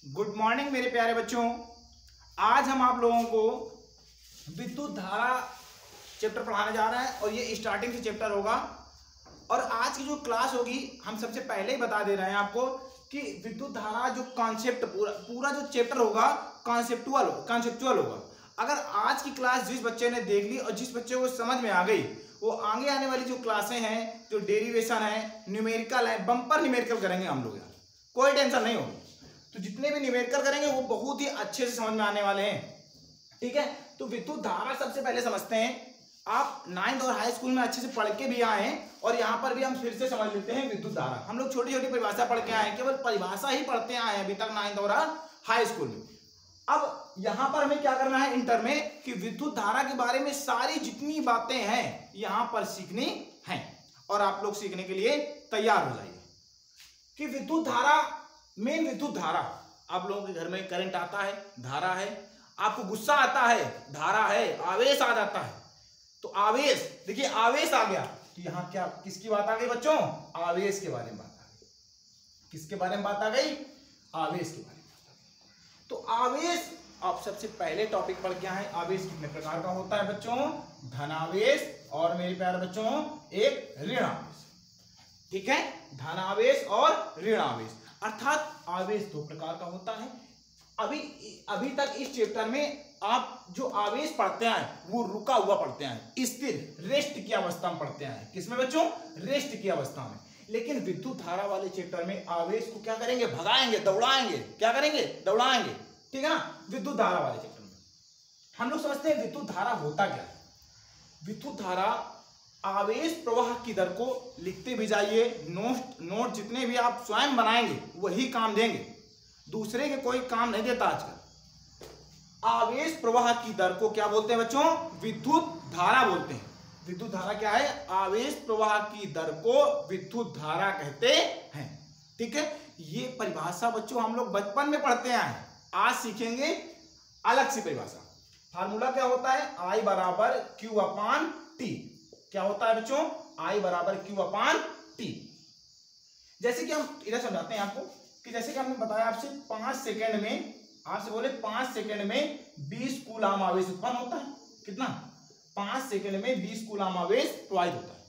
Good morning मेरे प्यारे बच्चों। आज हम आप लोगों को विद्युत धारा चैप्टर पढ़ाने जा रहे हैं और ये स्टार्टिंग से चैप्टर होगा। और आज की जो क्लास होगी हम सबसे पहले ही बता दे रहे हैं आपको कि विद्युत धारा जो कॉन्सेप्ट पूरा जो चैप्टर होगा कॉन्सेप्चुअल होगा। अगर आज की क्लास जिस बच्चे ने देख ली और जिस बच्चे को समझ में आ गई, वो आगे आने वाली जो क्लासें हैं, जो डेरिवेशन है, न्यूमेरिकल है, बम्पर न्यूमेरिकल करेंगे हम लोग, यार कोई टेंशन नहीं होगी। तो जितने भी न्यूमेरिकल करेंगे वो बहुत ही अच्छे से समझ में आने वाले हैं, ठीक है। तो विद्युत धारा सबसे पहले समझते हैं। आप 9th और हाई स्कूल में अच्छे से पढ़ के भी आए हैं और यहाँ पर भी हम फिर से समझ लेते हैं विद्युत धारा। हम लोग छोटी छोटी परिभाषा पढ़ के आए हैं, केवल परिभाषा ही पढ़ते आए हैं अभी तक 9th और हाई स्कूल में। अब यहाँ पर हमें क्या करना है इंटर में कि विद्युत धारा के बारे में सारी जितनी बातें हैं यहाँ पर सीखनी हैं और आप लोग सीखने के लिए तैयार हो जाइए कि विद्युत धारा, मेन विद्युत धारा, आप लोगों के घर में करंट आता है, धारा है, आपको गुस्सा आता है, धारा है, आवेश आ जाता है। तो आवेश, देखिए आवेश आ गया तो यहाँ क्या किसकी बात आ गई बच्चों? आवेश के बारे में बात आ गई। किसके बारे में बात आ गई? आवेश के बारे में बात आ गई। तो आवेश आप सबसे पहले टॉपिक पढ़ के आए। आवेश कितने प्रकार का होता है बच्चों? धनावेश और मेरे प्यारे बच्चों एक ऋण आवेश, ठीक है। धनावेश और ऋण आवेश, अर्थात आवेश दो प्रकार का होता है। अभी तक इस चैप्टर में आप जो आवेश पढ़ते हैं वो रुका हुआ पढ़ते हैं, स्थिर रेस्ट की अवस्था में पढ़ते हैं। किसमें बच्चों? रेस्ट की अवस्था में। लेकिन विद्युत धारा वाले चैप्टर में आवेश को क्या करेंगे? भगाएंगे, दौड़ाएंगे। क्या करेंगे? दौड़ाएंगे, ठीक है ना। विद्युत धारा वाले चैप्टर में हम लोग समझते हैं विद्युत धारा होता क्या है। विद्युत धारा आवेश प्रवाह की दर को लिखते भी जाइए। नोट जितने भी आप स्वयं बनाएंगे वही काम देंगे, दूसरे के कोई काम नहीं देता आजकल। आवेश प्रवाह की दर को क्या बोलते हैं बच्चों? विद्युत धारा बोलते हैं। विद्युत धारा क्या है? आवेश प्रवाह की दर को विद्युत धारा कहते हैं, ठीक है। ये परिभाषा बच्चों हम लोग बचपन में पढ़ते आए, आज सीखेंगे अलग सी परिभाषा। फार्मूला क्या होता है? I बराबर Q अपान T। क्या होता है बच्चों? I बराबर Q अपान T। जैसे कि हम इधर समझाते हैं आपको कि जैसे कि हमने बताया आपसे 5 सेकेंड में, आपसे बोले 5 सेकेंड में 20 कूलाम आवेश उत्पन्न होता है। कितना? 5 सेकेंड में 20 कूलाम आवेश प्रवाहित होता है।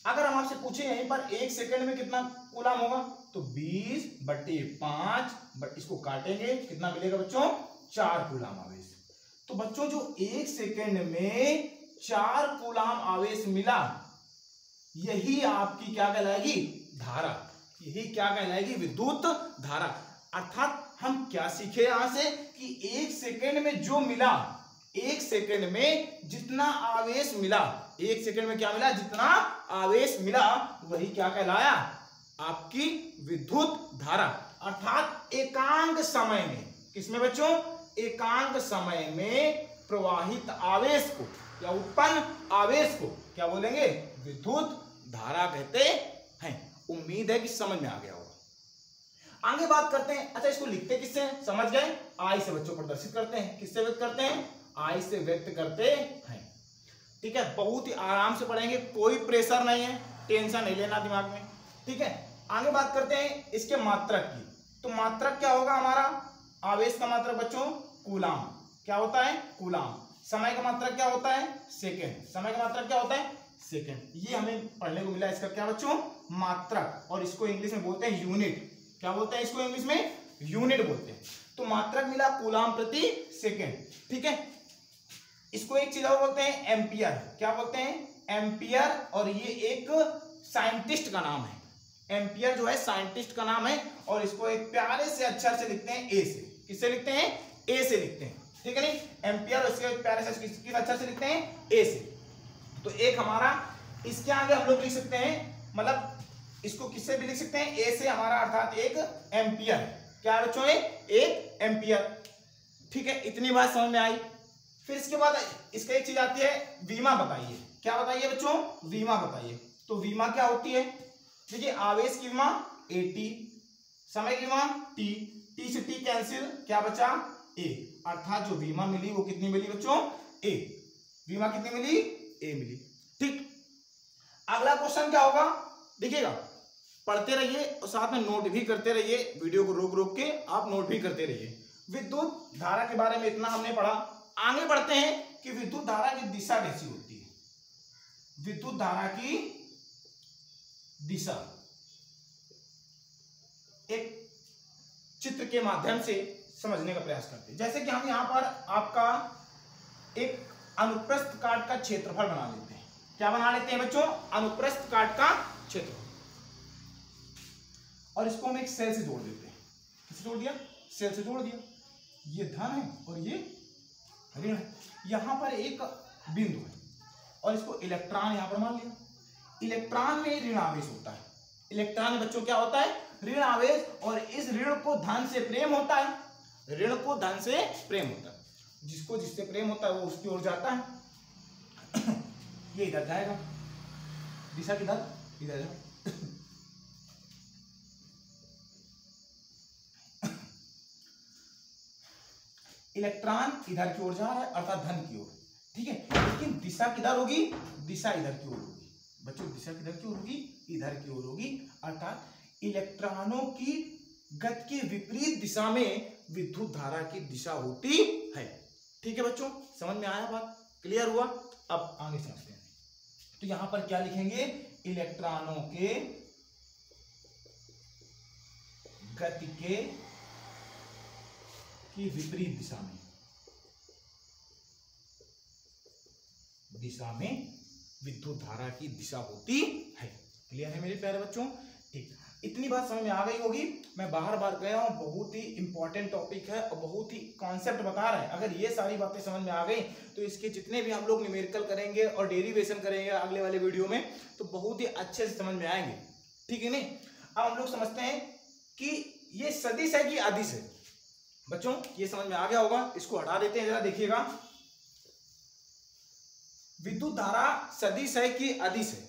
अगर हम आपसे पूछे यहीं पर 1 सेकेंड में कितना कूलाम होगा तो 20/5, बट इसको काटेंगे कितना मिलेगा बच्चों? 4 कूलाम आवेश। तो बच्चों जो 1 सेकेंड में 4 कूलाम आवेश मिला, यही आपकी क्या कहलाएगी? धारा। यही क्या कहलाएगी? विद्युत धारा। अर्थात हम क्या सीखे यहां से कि 1 सेकेंड में जो मिला, 1 सेकेंड में जितना आवेश मिला, 1 सेकेंड में क्या मिला? जितना आवेश मिला वही क्या कहलाया? आपकी विद्युत धारा। अर्थात एकांक समय में, किसमें बच्चों? एकांक समय में प्रवाहित आवेश को या उत्पन्न आवेश को क्या बोलेंगे? विद्युत धारा कहते हैं। उम्मीद है कि समझ में आ गया होगा। आगे बात करते हैं। अच्छा, इसको लिखते किससे हैं? समझ गए? आई से बच्चों प्रदर्शित करते हैं। किससे व्यक्त करते हैं? आई से व्यक्त करते हैं, ठीक है। बहुत ही आराम से पढ़ेंगे, कोई प्रेशर नहीं है, टेंशन नहीं लेना दिमाग में, ठीक है। आगे बात करते हैं इसके मात्रक की। तो मात्रक क्या होगा हमारा? आवेश का मात्रक बच्चों कूलाम। क्या होता है? कूलाम। समय का मात्रक क्या होता है? सेकेंड। समय का मात्रक क्या होता है? सेकेंड। ये हमें पढ़ने को मिला। इसका क्या बच्चों? मात्रक। और इसको इंग्लिश में बोलते हैं यूनिट। क्या बोलते हैं इसको इंग्लिश में? यूनिट बोलते हैं। तो मात्रक मिला कूलाम प्रति सेकेंड, ठीक है। इसको एक चीज और बोलते हैं एम्पियर। क्या बोलते हैं? एम्पियर। और ये एक साइंटिस्ट का नाम है। एम्पियर जो है साइंटिस्ट का नाम है और इसको एक प्यारे से अक्षर से लिखते हैं ए से। किससे लिखते हैं? ए से लिखते हैं, ठीक है नहीं। एम्पियर इसके प्यारे से किस अक्षर से लिखते हैं? ए से। तो एक हमारा इसके आगे हम लोग लिख सकते हैं, मतलब इसको किससे भी लिख सकते हैं? ए से हमारा अर्थात एक एम्पियर। क्या बच्चों? एक एम्पियर, ठीक है। इतनी बात समझ में आई। फिर इसके बाद इसका एक चीज आती है वीमा। बताइए, क्या बताइए बच्चों? वीमा बताइए। तो वीमा क्या होती है? देखिए आवेश की वीमा AT, समय की वीमा T, T से T कैंसिल, क्या बचा? A। अर्थात जो वीमा मिली वो कितनी मिली बच्चों? A। वीमा कितनी मिली? A मिली, ठीक। अगला क्वेश्चन क्या होगा? देखिएगा पढ़ते रहिए और साथ में नोट भी करते रहिए, वीडियो को रोक रोक के आप नोट भी करते रहिए। विद्युत धारा के बारे में इतना हमने पढ़ा। आगे बढ़ते हैं कि विद्युत धारा की दिशा कैसी होती है। विद्युत धारा की दिशा एक चित्र के माध्यम से समझने का प्रयास करते हैं। जैसे कि हम यहां पर आपका एक अनुप्रस्थ काट का क्षेत्रफल बना लेते हैं। क्या बना लेते हैं बच्चों? अनुप्रस्थ काट का क्षेत्रफल। और इसको हम एक सेल से जोड़ देते हैं। किससे जोड़ दिया? सेल से जोड़ दिया। ये धन है और ये ऋण है। यहां पर एक बिंदु है और इसको इलेक्ट्रॉन यहां पर मान लिया। इलेक्ट्रॉन में ऋण आवेश होता है। इलेक्ट्रॉन में बच्चों क्या होता है? ऋण आवेश। और इस ऋण को धन से प्रेम होता है। ऋण को धन से प्रेम होता है। जिसको जिससे प्रेम होता है वो उसकी ओर जाता है। ये इधर जाएगा। दिशा किधर? इधर जाएगा। इलेक्ट्रॉन इधर की ओर जा रहा है अर्थात धन की ओर, ठीक है। लेकिन दिशा किधर होगी? दिशा इधर की ओर होगी। बच्चों दिशा किधर की ओर होगी? इधर की ओर होगी। अर्थात इलेक्ट्रॉनों की गति के विपरीत दिशा में विद्युत धारा की दिशा होती है। ठीक है बच्चों, समझ में आया? बात क्लियर हुआ? अब आगे समझते हैं। तो यहां पर क्या लिखेंगे? इलेक्ट्रॉनों के गति के की विपरीत दिशा में विद्युत धारा की दिशा होती है। क्लियर है मेरे प्यारे बच्चों? ठीक, इतनी बात समझ में आ गई होगी। मैं बार बार गया हूं, बहुत ही इंपॉर्टेंट टॉपिक है और बहुत ही कॉन्सेप्ट बता रहे हैं। अगर ये सारी बातें समझ में आ गई तो इसके जितने भी हम लोग न्यूमेरिकल करेंगे और डेरिवेशन करेंगे अगले वाले वीडियो में तो बहुत ही अच्छे से समझ में आएंगे। ठीक है नहीं? अब हम लोग समझते हैं कि ये सदिश है कि अदिश है। बच्चों ये समझ में आ गया होगा। इसको हटा देते हैं, जरा देखिएगा। विद्युत धारा सदिश है कि अदिश है?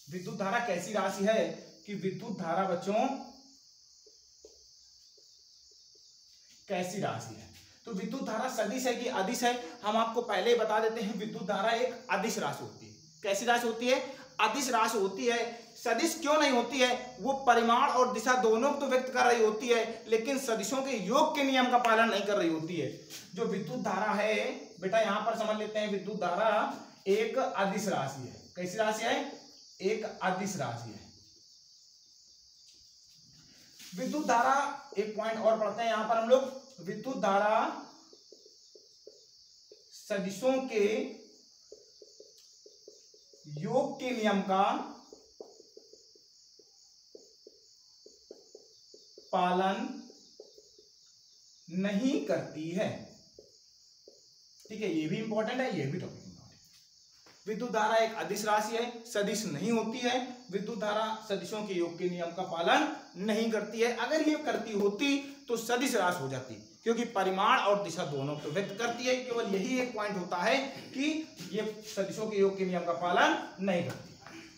विद्युत धारा कैसी राशि है कि विद्युत धारा बच्चों कैसी राशि है? तो विद्युत धारा सदिश है कि अदिश है? हम आपको पहले ही बता देते हैं, विद्युत धारा एक अदिश राशि होती है। कैसी राशि होती है? अदिश राशि होती है। सदिश क्यों नहीं होती है? वो परिमाण और दिशा दोनों को तो व्यक्त कर रही होती है, लेकिन सदिशों के योग के नियम का पालन नहीं कर रही होती है। जो विद्युत धारा है बेटा, यहां पर समझ लेते हैं, विद्युत धारा एक अदिश राशि है। कैसी राशि है? एक अदिश राशि है। विद्युत धारा, एक पॉइंट और पढ़ते हैं यहां पर हम लोग। विद्युत धारा सदिशों के योग के नियम का पालन नहीं करती है। ठीक है, ये भी इंपॉर्टेंट है, ये भी टॉपिक इंपॉर्टेंट है। विद्युत धारा एक अदिश राशि है, सदिश नहीं होती है। विद्युत धारा सदिशों के योग के नियम का पालन नहीं करती है। अगर ये करती होती तो सदिश राशि हो जाती, क्योंकि परिमाण और दिशा दोनों को व्यक्त करती है। केवल यही एक पॉइंट होता है कि ये सदिशों के योग के नियम का पालन नहीं करती।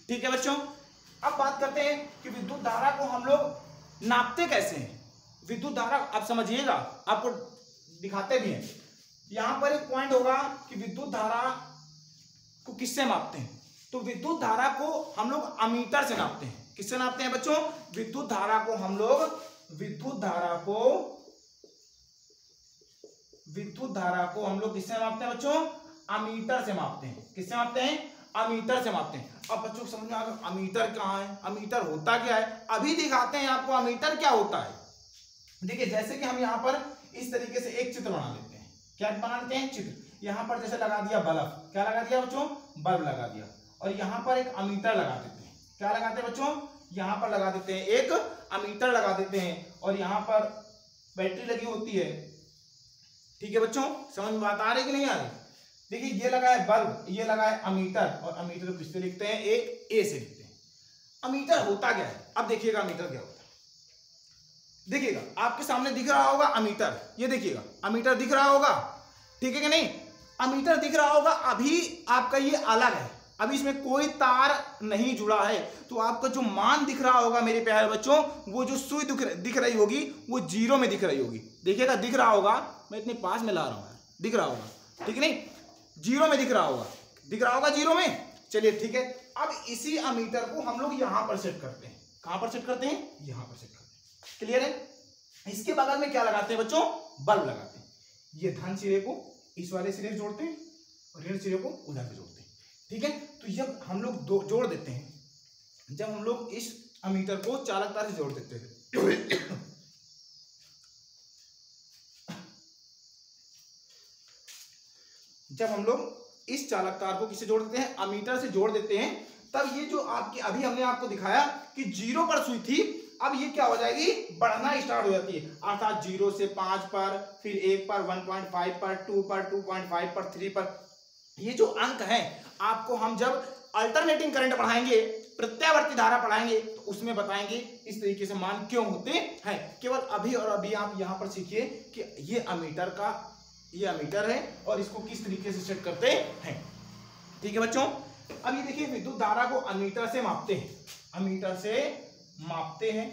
ठीक है बच्चों, अब बात करते हैं कि विद्युत धारा को हम लोग नापते कैसे हैं। विद्युत धारा आप समझिएगा, आपको दिखाते भी हैं। यहां पर एक पॉइंट होगा कि विद्युत धारा को किससे मापते हैं? तो विद्युत धारा को हम लोग अमीटर से नापते हैं। किससे नापते हैं बच्चों? विद्युत धारा को हम लोग हम लोग किससे मापते हैं बच्चों? अमीटर से मापते हैं। किससे मापते हैं? अमीटर से मापते हैं। अब बच्चों समझ में आ गया अमीटर कहाँ है, अमीटर होता क्या है? अभी दिखाते हैं आपको अमीटर क्या होता है। देखिए, जैसे कि हम यहाँ पर इस तरीके से एक चित्र बना लेते हैं। क्या बना लेते हैं? चित्र। यहाँ पर जैसे लगा दिया बल्ब। क्या लगा दिया बच्चों? बल्ब लगा दिया। और यहाँ पर एक अमीटर लगा देते हैं। क्या लगाते हैं बच्चों? यहाँ पर लगा देते हैं, एक अमीटर लगा देते हैं। और यहाँ पर बैटरी लगी होती है। ठीक है बच्चों, समझ में बात आ रही कि नहीं आ रही? देखिए, ये लगा है बल्ब, ये लगा है अमीटर। और अमीटर को किससे लिखते हैं? एक ए से लिखते हैं। अमीटर होता क्या है? अब देखिएगा अमीटर क्या होता है। देखिएगा, आपके सामने दिख रहा होगा अमीटर। ये देखिएगा, अमीटर दिख रहा होगा। ठीक है कि नहीं? अमीटर दिख रहा होगा। अभी आपका ये अलग है, अभी इसमें कोई तार नहीं जुड़ा है। तो आपका जो मान दिख रहा होगा मेरे प्यारे बच्चों, वो जो सुई दिख रही होगी वो जीरो में दिख रही होगी। देखिएगा, दिख रहा होगा, मैं इतने पास में ला रहा हूं, दिख रहा होगा। ठीक है नहीं? जीरो में दिख रहा होगा, जीरो में। चलिए ठीक है, अब इसी अमीटर को हम लोग यहां पर सेट करते हैं। कहां पर सेट करते हैं, यहां पर सेट करते हैं। क्लियर है। इसके बगल में क्या लगाते हैं बच्चों, बल्ब लगाते हैं। ये धन सिरे को इस वाले सिरे से जोड़ते हैं और ऋण सिरे को उधर से जोड़ते हैं। ठीक है, तो जब हम लोग जोड़ देते हैं, जब हम लोग इस अमीटर को चालक तार से जोड़ देते हैं जब हम लोग इस चालक तार को किससे जोड़ देते हैं, अमीटर से जोड़ देते हैं, तब ये जो आपकी अभी हमने आपको दिखाया कि 0 पर सुई थी, अब ये क्या हो जाएगी, बढ़ना स्टार्ट हो जाती है। अर्थात 0 से 5 पर, फिर 1 पर, 1.5 पर, 2 पर, 2.5 पर, 3 पर। ये जो अंक है आपको हम जब अल्टरनेटिंग करंट पढ़ाएंगे, प्रत्यावर्ती धारा पढ़ाएंगे, तो उसमें बताएंगे इस तरीके से मान क्यों होते हैं। केवल अभी और अभी आप यहां पर सीखिए कि ये अमीटर है और इसको किस तरीके से सेट करते हैं। ठीक है बच्चों, अब ये देखिए विद्युत धारा को अमीटर से मापते हैं, अमीटर से मापते हैं।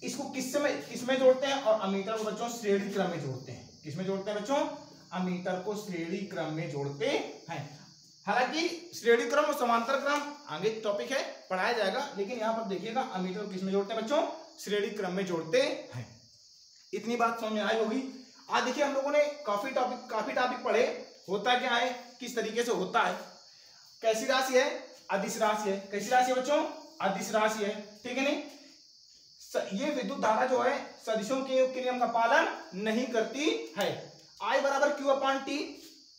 इसको किसमें जोड़ते हैं, और अमीटर को बच्चों श्रेणी क्रम में जोड़ते हैं। किसमें जोड़ते हैं बच्चों, अमीटर को श्रेणी क्रम में जोड़ते हैं। हालांकि श्रेणी क्रम और समांतर क्रम आगे टॉपिक है, पढ़ाया जाएगा, लेकिन यहां पर देखिएगा अमीटर को किसमें जोड़ते हैं बच्चों, श्रेणी क्रम में जोड़ते हैं। इतनी बात समझ में आई होगी। आज देखिए हम लोगों ने काफी टॉपिक पढ़े। होता क्या है, किस तरीके से होता है, कैसी राशि है, अदिश राशि है। कैसी राशि है बच्चों, अदिश राशि है। ठीक है नहीं, ये विद्युत धारा जो है सदिशों के योग के नियम का पालन नहीं करती है। I बराबर Q अपॉन T।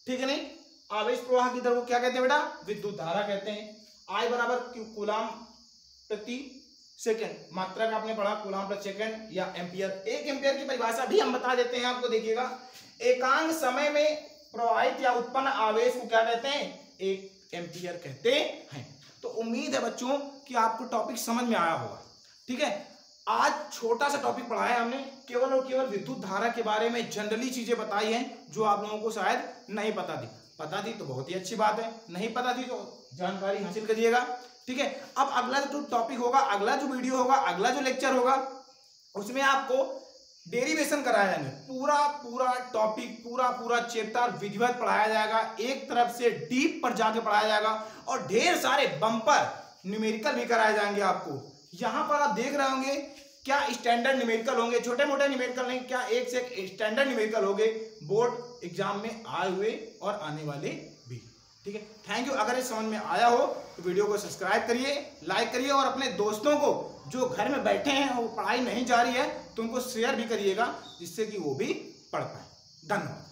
ठीक है नहीं, आवेश प्रवाह की दर को क्या कहते हैं बेटा, विद्युत धारा कहते हैं। I बराबर Q कूलाम प्रति सेकंड। मात्रा का आपने पढ़ा कूलाम प्रति सेकंड या एम्पियर। 1 एम्पियर की परिभाषा भी हम बता देते हैं आपको, देखिएगा। एकांक समय में प्रवाहित या उत्पन्न आवेश को क्या कहते हैं, 1 एम्पियर कहते हैं। तो उम्मीद है बच्चों कि आपको टॉपिक समझ में आया होगा। ठीक है, आज छोटा सा टॉपिक पढ़ाया हमने, केवल और केवल विद्युत धारा के बारे में जनरली चीजें बताई हैं जो आप लोगों को शायद नहीं पता थी। पता थी तो बहुत ही अच्छी बात है, नहीं पता थी तो जानकारी हासिल करिएगा। ठीक है, अब अगला जो टॉपिक होगा, अगला जो वीडियो होगा, अगला जो लेक्चर होगा, उसमें आपको डेरिवेशन कराया जाएगा। पूरा टॉपिक, पूरा चैप्टर विधिवत पढ़ाया जाएगा। एक तरफ से डीप पर जाके पढ़ाया जाएगा और ढेर सारे बम्पर न्यूमेरिकल भी कराए जाएंगे आपको। यहां पर आप देख रहे होंगे क्या स्टैंडर्ड न्यूमेरिकल होंगे, छोटे मोटे न्यूमेरिकल नहीं, क्या एक से एक स्टैंडर्ड न्यूमेरिकल होंगे बोर्ड एग्जाम में आए हुए और आने वाले भी। ठीक है, थैंक यू। अगर ये समझ में आया हो तो वीडियो को सब्सक्राइब करिए, लाइक करिए और अपने दोस्तों को जो घर में बैठे हैं और पढ़ाई नहीं जारी है तो उनको शेयर भी करिएगा, जिससे कि वो भी पढ़ पाए। धन्यवाद।